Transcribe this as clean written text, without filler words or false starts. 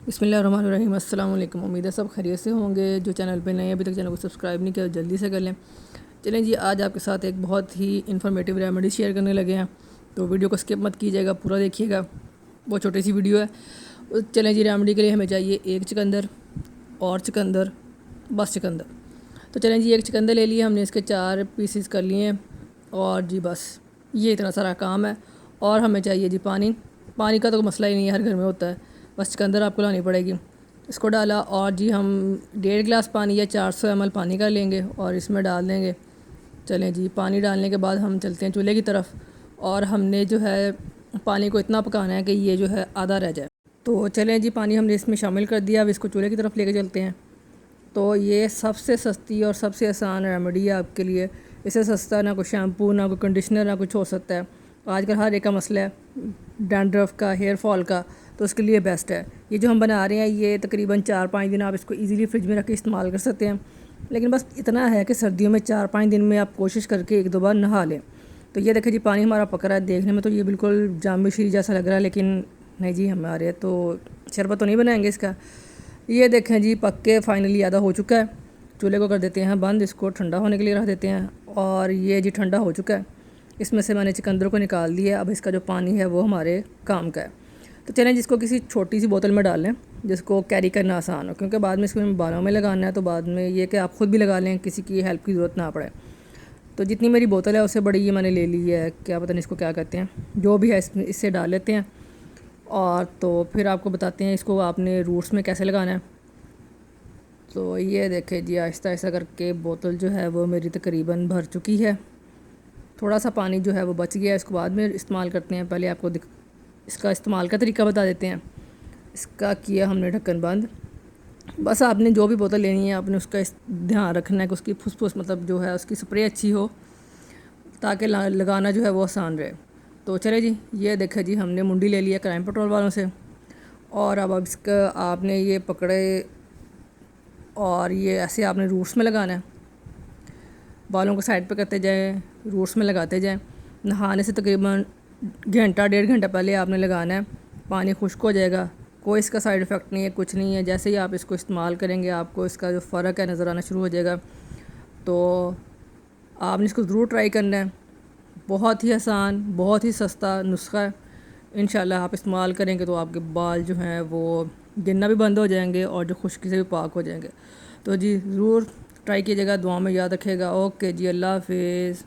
بسم اللہ الرحمن الرحیم۔ السلام علیکم، امید ہے سب خیریت سے ہوں گے۔ جو چینل پہ نئے ہیں ابھی تک چینل کو سبسکرائب نہیں کیا تو جلدی سے کر لیں۔ چلیں جی، آج آپ کے ساتھ ایک بہت ہی انفارمیٹیو ریمیڈی شیئر کرنے لگے ہیں، تو ویڈیو کو اسکپ مت کیجیے گا، پورا دیکھیے گا، بہت چھوٹی سی ویڈیو ہے۔ چلیں جی، ریمیڈی کے لیے ہمیں چاہیے ایک چقندر اور چقندر، بس چقندر۔ تو چلیں جی، ایک چقندر لے لیے ہم نے، اس کے 4 پیسز کر لیے ہیں، اور جی بس یہ اتنا سارا کام ہے۔ اور ہمیں چاہیے جی پانی کا تو مسئلہ ہی نہیں ہے، ہر گھر میں ہوتا ہے، بس چقندر آپ کو لانی پڑے گی۔ اس کو ڈالا، اور جی ہم 1.5 گلاس پانی یا 400 ml پانی کا لیں گے اور اس میں ڈال دیں گے۔ چلیں جی، پانی ڈالنے کے بعد ہم چلتے ہیں چولہے کی طرف، اور ہم نے جو ہے پانی کو اتنا پکانا ہے کہ یہ جو ہے آدھا رہ جائے۔ تو چلیں جی، پانی ہم نے اس میں شامل کر دیا، اب اس کو چولہے کی طرف لے کے چلتے ہیں۔ تو یہ سب سے سستی اور سب سے آسان ریمیڈی ہے آپ کے لیے۔ اس سے سستا نہ کوئی شیمپو، نہ کوئی کنڈیشنر، نہ کچھ ہو سکتا ہے۔ آج کل ہر ایک کا مسئلہ ہے ڈینڈرف کا، ہیئر فال کا، تو اس کے لیے بیسٹ ہے۔ یہ جو ہم بنا رہے ہیں یہ تقریباً 4-5 دن آپ اس کو ایزیلی فریج میں رکھ کے استعمال کر سکتے ہیں، لیکن بس اتنا ہے کہ سردیوں میں 4-5 دن میں آپ کوشش کر کے 1-2 بار نہا لیں۔ تو یہ دیکھیں جی، پانی ہمارا پک رہا ہے، دیکھنے میں تو یہ بالکل جام شیری جیسا لگ رہا ہے، لیکن نہیں جی، ہمارے تو شربت تو نہیں بنائیں گے اس کا۔ یہ دیکھیں جی، پک کے فائنلی آدھا ہو چکا ہے۔ چولہے کو کر دیتے ہیں بند، اس کو ٹھنڈا ہونے کے لیے رکھ دیتے ہیں، اور یہ جی ٹھنڈا ہو چکا ہے۔ اس میں سے میں نے چقندر کو نکال دیا، اب اس کا جو پانی ہے وہ ہمارے کام کا ہے۔ تو چلیں جس کو کسی چھوٹی سی بوتل میں ڈال لیں جس کو کیری کرنا آسان ہو، کیونکہ بعد میں اس کو بالوں میں لگانا ہے، تو بعد میں یہ کہ آپ خود بھی لگا لیں، کسی کی ہیلپ کی ضرورت نہ پڑے۔ تو جتنی میری بوتل ہے اس سے بڑی یہ میں نے لے لی ہے، کیا پتہ نہیں اس کو کیا کہتے ہیں، جو بھی ہے اس سے ڈال لیتے ہیں، اور تو پھر آپ کو بتاتے ہیں اس کو آپ نے روٹس میں کیسے لگانا ہے۔ تو یہ دیکھیں جی، آہستہ آہستہ کر کے بوتل جو ہے وہ میری تقریباً بھر چکی ہے۔ تھوڑا سا پانی جو ہے وہ بچ گیا ہے، اس کو بعد میں استعمال کرتے ہیں۔ پہلے آپ کو اس کا استعمال کا طریقہ بتا دیتے ہیں۔ اس کا کیا ہم نے ڈھکن بند۔ بس آپ نے جو بھی بوتل لینی ہے آپ نے اس کا دھیان رکھنا ہے کہ اس کی پھس مطلب جو ہے اس کی سپرے اچھی ہو، تاکہ لگانا جو ہے وہ آسان رہے۔ تو چلے جی، یہ دیکھیں جی، ہم نے منڈی لے لیا کرائم پٹرول والوں سے، اور اب اس کا آپ نے یہ پکڑے، اور یہ ایسے آپ نے روٹس میں لگانا ہے۔ بالوں کو سائڈ پہ کرتے جائیں، روٹس میں لگاتے جائیں۔ نہانے سے تقریباً 1-1.5 گھنٹہ پہلے آپ نے لگانا ہے۔ پانی خشک ہو جائے گا، کوئی اس کا سائیڈ افیکٹ نہیں ہے، کچھ نہیں ہے۔ جیسے ہی آپ اس کو استعمال کریں گے آپ کو اس کا جو فرق ہے نظر آنا شروع ہو جائے گا۔ تو آپ نے اس کو ضرور ٹرائی کرنا ہے، بہت ہی آسان، بہت ہی سستا نسخہ ہے۔ انشاءاللہ آپ استعمال کریں گے تو آپ کے بال جو ہیں وہ گرنا بھی بند ہو جائیں گے، اور جو خشکی سے بھی پاک ہو جائیں گے۔ تو جی ضرور ٹرائی کیجیے گا، دعاؤں میں یاد رکھیے گا۔ اوکے جی، اللہ حافظ۔